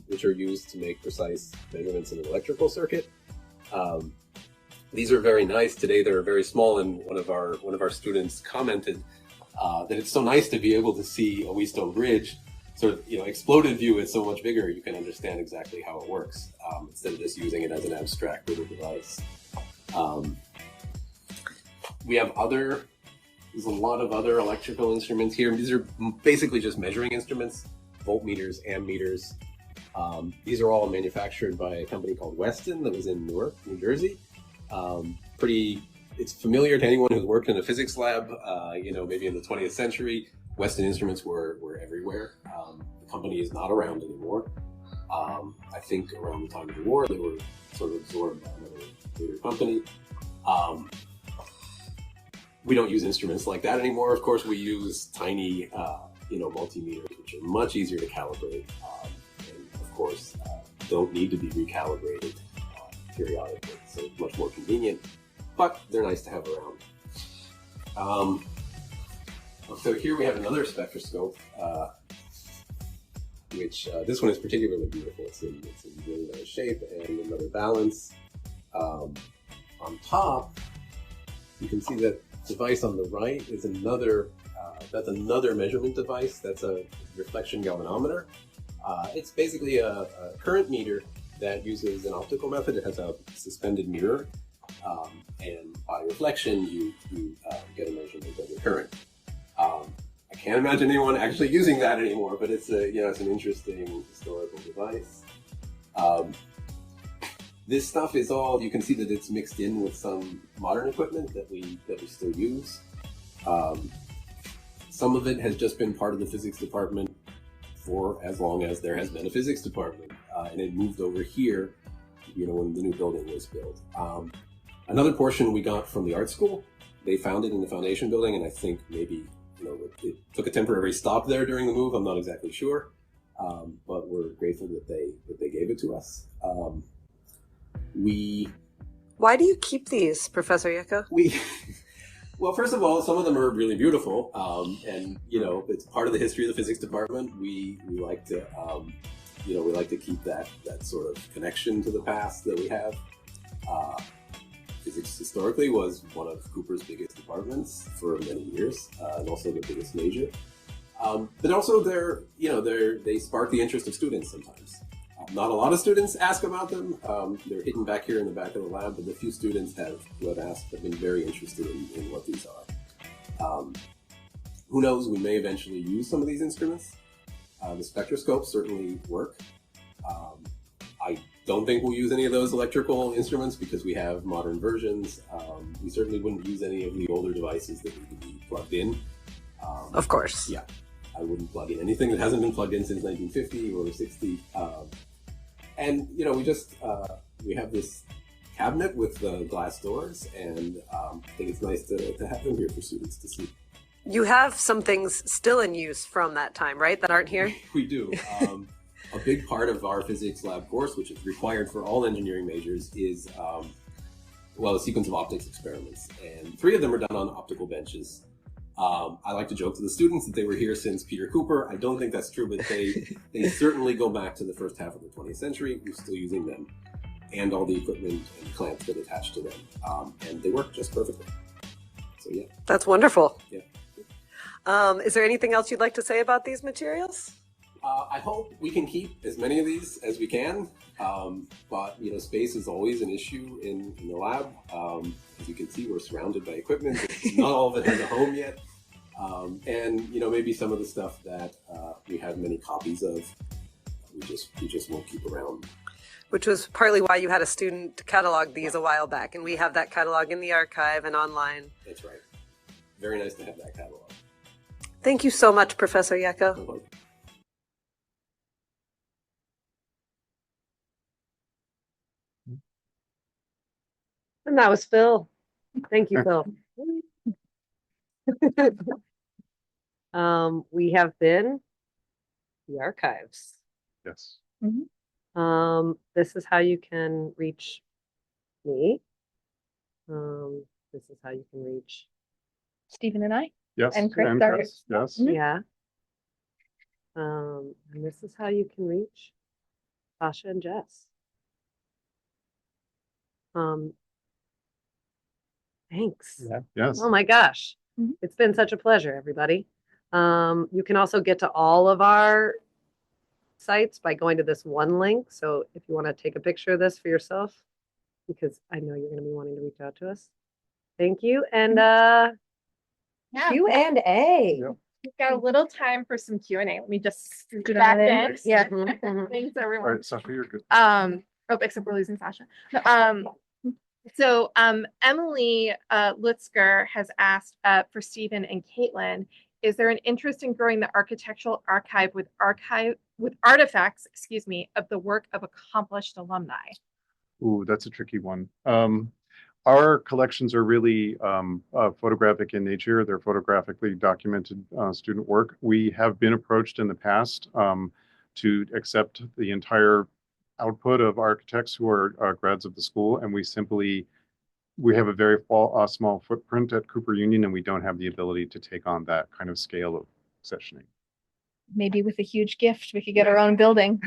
which are used to make precise measurements in an electrical circuit. These are very nice. Today they're very small, and one of our students commented that it's so nice to be able to see a Wheatstone bridge sort of exploded view. It's so much bigger. You can understand exactly how it works instead of just using it as an abstract little device. There's a lot of other electrical instruments here. These are basically just measuring instruments, voltmeters, ammeters. These are all manufactured by a company called Weston that was in Newark, New Jersey. It's familiar to anyone who's worked in a physics lab, maybe in the 20th century. Weston instruments were everywhere. The company is not around anymore. I think around the time of the war, they were sort of absorbed by another bigger company. We don't use instruments like that anymore. Of course, we use tiny, multimeters, which are much easier to calibrate, and of course, don't need to be recalibrated periodically. So it's much more convenient, but they're nice to have around. So here we have another spectroscope, which this one is particularly beautiful. It's in really nice shape, and another balance. On top, you can see that device on the right is another. That's another measurement device. That's a reflection galvanometer. It's basically a current meter that uses an optical method. It has a suspended mirror, and by reflection, you get a measurement of the current. I can't imagine anyone actually using that anymore, but it's it's an interesting historical device. This stuff is all, you can see that it's mixed in with some modern equipment that we still use. Some of it has just been part of the physics department for as long as there has been a physics department, and it moved over here, when the new building was built. Another portion we got from the art school. They found it in the foundation building, and I think maybe it took a temporary stop there during the move. I'm not exactly sure, but we're grateful that they gave it to us. Why do you keep these, Professor Yecko? Well, first of all, some of them are really beautiful, and it's part of the history of the physics department. We like to we like to keep that sort of connection to the past that we have. Physics historically was one of Cooper's biggest departments for many years, and also the biggest major. But also they spark the interest of students sometimes. Not a lot of students ask about them. They're hidden back here in the back of the lab, but the few students who have asked have been very interested in what these are. Who knows, we may eventually use some of these instruments. The spectroscopes certainly work. I don't think we'll use any of those electrical instruments because we have modern versions. We certainly wouldn't use any of the older devices that need to be plugged in. Of course. Yeah, I wouldn't plug in anything that hasn't been plugged in since 1950 or 60. And we have this cabinet with glass doors, and I think it's nice to have them here for students to see. You have some things still in use from that time, right? That aren't here? We do. A big part of our physics lab course, which is required for all engineering majors, is a sequence of optics experiments, and 3 of them are done on optical benches. I like to joke to the students that they were here since Peter Cooper. I don't think that's true, but they certainly go back to the first half of the 20th century. We're still using them. and all the equipment and clamps that attach to them. And they work just perfectly. So yeah. That's wonderful. Yeah. Is there anything else you'd like to say about these materials? I hope we can keep as many of these as we can, but space is always an issue in the lab. As you can see, we're surrounded by equipment. Not all of it has a home yet, and maybe some of the stuff that we have many copies of, we just won't keep around. Which was partly why you had a student catalog these a while back, and we have that catalog in the archive and online. That's right. Very nice to have that catalog. Thank you so much, Professor Yako. And that was Phil. Thank you, Phil. We have been the archives. Yes. This is how you can reach me. This is how you can reach. Stephen and I. Yes. And Chris, sorry. Yes. Yeah. And this is how you can reach Sasha and Jess. Thanks. Yeah. Yes. Oh my gosh. Mhm. It's been such a pleasure, everybody. You can also get to all of our sites by going to this one link. So if you want to take a picture of this for yourself, because I know you're going to be wanting to reach out to us. Thank you. And Yeah. Q&A. Yep. We've got a little time for some Q&A. Let me just scoot Scoot back on in. in. Yeah. Thanks, All everyone. right, Sasha, you're good. Except we're losing Sasha. So Emily Lutzker has asked for Stephen and Caitlin, is there an interest in growing the architectural archive with artifacts, of the work of accomplished alumni? Ooh, that's a tricky one. Our collections are really photographic in nature. They're photographically documented student work. We have been approached in the past to accept the entire output of architects who are grads of the school, and we have a very small footprint at Cooper Union, and we don't have the ability to take on that kind of scale of sessioning. Maybe with a huge gift, we could get our own building.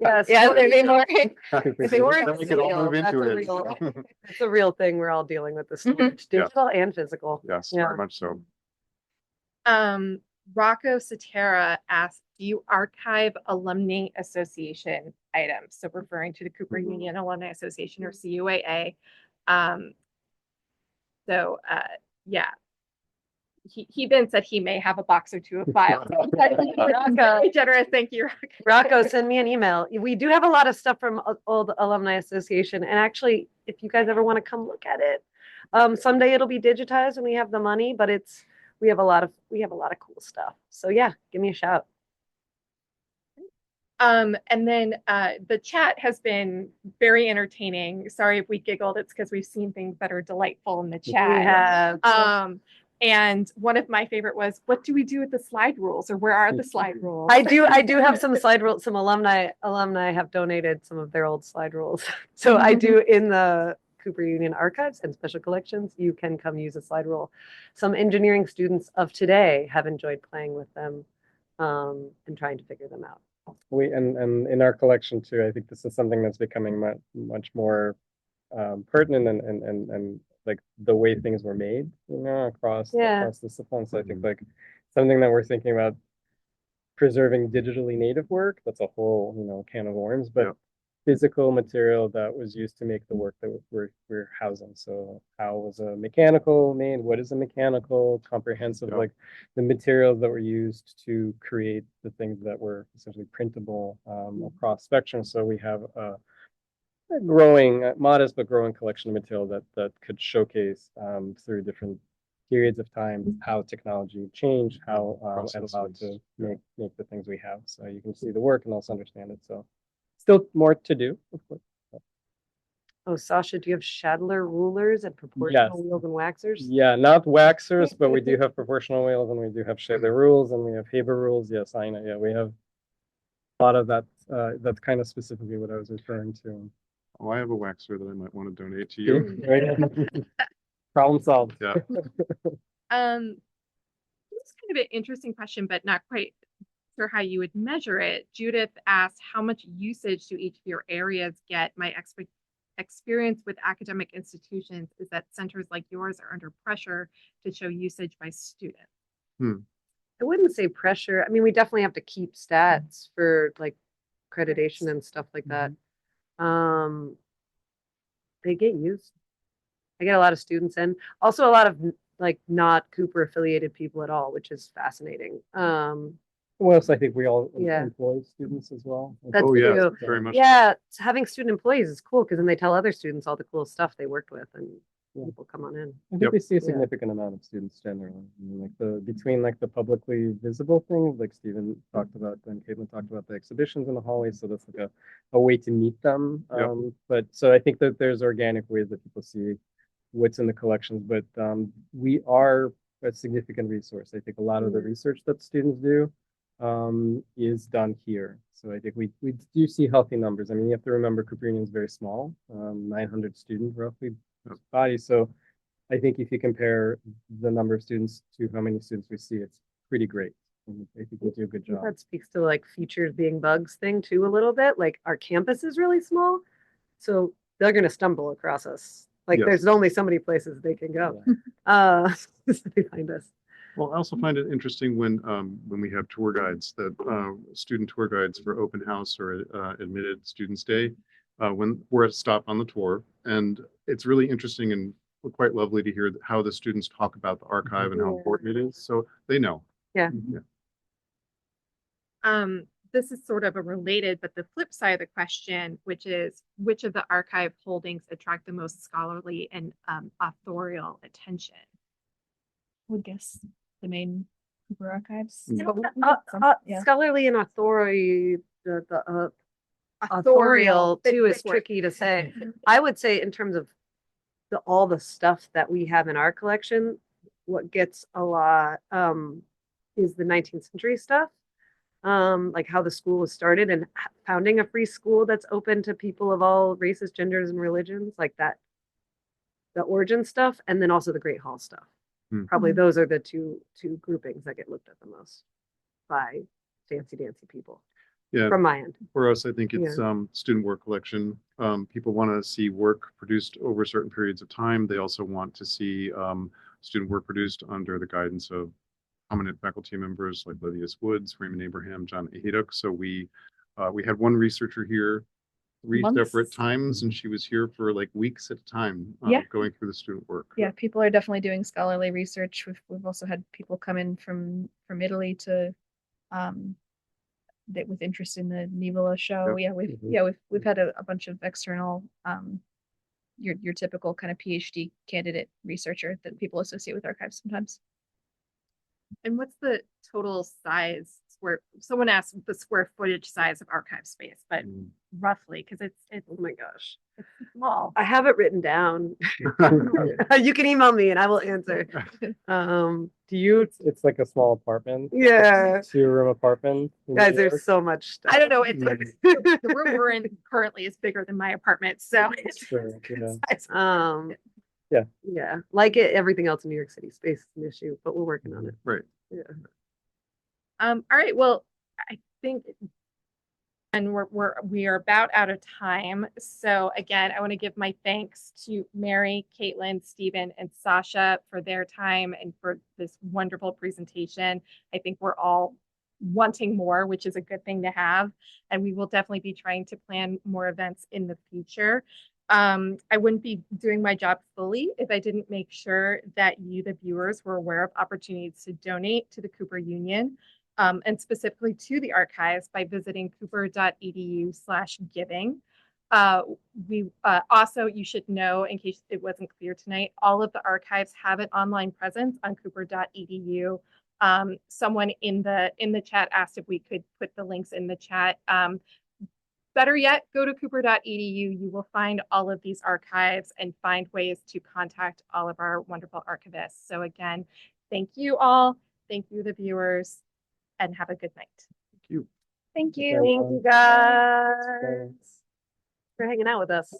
Yes. Yeah, there'd be more. If they weren't Then we could all real, move into that's a it. real- It's a real thing we're all dealing with this digital and physical. Yes, Yeah. very much so. Rocco Cetera asked, do you archive Alumni Association items? So referring to the Cooper Union Alumni Association or CUAA. Yeah. He then said he may have a box or two of files. Very generous. Thank you, Rocco. Rocco, send me an email. We do have a lot of stuff from Old Alumni Association. And actually, if you guys ever want to come look at it, someday it'll be digitized and we have the money, but we have a lot of cool stuff. So yeah, give me a shout. And then the chat has been very entertaining. Sorry if we giggled. It's because we've seen things that are delightful in the chat. We have. And one of my favorite was, what do we do with the slide rules, or where are the slide rules? I do have some slide rules. Some alumni have donated some of their old slide rules. So I do in the Cooper Union archives and special collections. You can come use a slide rule. Some engineering students of today have enjoyed playing with them and trying to figure them out. And in our collection too, I think this is something that's becoming much more pertinent and like the way things were made, across disciplines. So I think like something that we're thinking about preserving digitally native work, that's a whole, can of worms, but physical material that was used to make the work that we're housing. So how was a mechanical made? What is a mechanical? Comprehensive, like the materials that were used to create the things that were essentially printable across spectrum. So we have a modest but growing collection of material that could showcase through different periods of time how technology changed, how and allowed to make the things we have. So you can see the work and also understand it. So still more to do, of course. Oh, Sasha, do you have Shadler rulers and proportional wheels and waxers? Yeah, not waxers, but we do have proportional wheels and we do have Shadler rules and we have Haber rules. Yes, I know. Yeah, we have a lot of that. That's kind of specifically what I was referring to. Oh, I have a waxer that I might want to donate to you. Problem solved. Yeah. This is kind of an interesting question, but not quite sure how you would measure it. Judith asked, how much usage do each of your areas get? My experience with academic institutions is that centers like yours are under pressure to show usage by students. I wouldn't say pressure. I mean, we definitely have to keep stats for like accreditation and stuff like that. They get used. I get a lot of students and also a lot of like not Cooper affiliated people at all, which is fascinating. Well, so I think we all Yeah. employ students as well. That's Oh, yeah, true. very much. Yeah, having student employees is cool because then they tell other students all the cool stuff they worked with and Yeah. people come on in. I think Yep. we see a Yeah. significant amount of students generally. I mean, like between like the publicly visible things, like Stephen talked about and Caitlin talked about the exhibitions in the hallways. So that's like a way to meet them. Yep. But so I think that there's organic ways that people see what's in the collections, but we are a significant resource. I think a lot of the research that students do is done here. So I think we do see healthy numbers. I mean, you have to remember Cooper Union is very small, 900 student roughly body. So I think if you compare the number of students to how many students we see, it's pretty great. And I think we do a good I think job. that speaks to like features being bugs thing too a little bit. Like our campus is really small, so they're gonna stumble across us. Like Yes. there's only so many places they can go. They find us. Well, I also find it interesting when we have tour guides that student tour guides for open house or admitted students day when we're at a stop on the tour, and it's really interesting and quite lovely to hear how the students talk about the archive and how Yeah. important it is. So they know. Yeah. This is sort of a related, but the flip side of the question, which is which of the archive holdings attract the most scholarly and authorial attention? Would guess the main Cooper archives. Yeah. Yeah. Scholarly and authorial, the authorial too is tricky to say. I would say in terms of all the stuff that we have in our collection, what gets a lot is the 19th century stuff. Like how the school was started and founding a free school that's open to people of all races, genders, and religions, like that, the origin stuff, and then also the Great Hall stuff. Probably those are the two groupings that get looked at the most by fancy dancy people. Yeah. From my end. For us, I think it's student work collection. People want to see work produced over certain periods of time. They also want to see student work produced under the guidance of prominent faculty members like Livius Woods, Raymond Abraham, John Aheduk. So we had one researcher here 3 Months. separate times, and she was here for like weeks at a time going through the student work. Yeah, people are definitely doing scholarly research. We've also had people come in from Italy to that with interest in the Nivola show. We've had a bunch of external your typical kind of PhD candidate researcher that people associate with archives sometimes. And what's the total size someone asked the square footage size of archive space, but roughly, because it's Oh my gosh. small. I have it written down. You can email me and I will answer. Do you? It's like a small apartment. Yeah. 2-room apartment. in Guys, New York. there's so much stuff. I don't know. The room we're in currently is bigger than my apartment, so it's Sure, yeah. Yeah. Like everything else in New York City, space is an issue, but we're working on it. Right. Yeah. all right. Well, I think, and we are about out of time. So again, I want to give my thanks to Mary, Caitlin, Stephen, and Sasha for their time and for this wonderful presentation. I think we're all wanting more, which is a good thing to have. And we will definitely be trying to plan more events in the future. I wouldn't be doing my job fully if I didn't make sure that you, the viewers, were aware of opportunities to donate to the Cooper Union. And specifically to the archives by visiting cooper.edu/giving. We also, you should know, in case it wasn't clear tonight, all of the archives have an online presence on cooper.edu. Someone in the chat asked if we could put the links in the chat. Better yet, go to cooper.edu. You will find all of these archives and find ways to contact all of our wonderful archivists. So again, thank you all. Thank you, the viewers. And have a good night. Thank you. Thank you. Thank you guys for hanging out with us.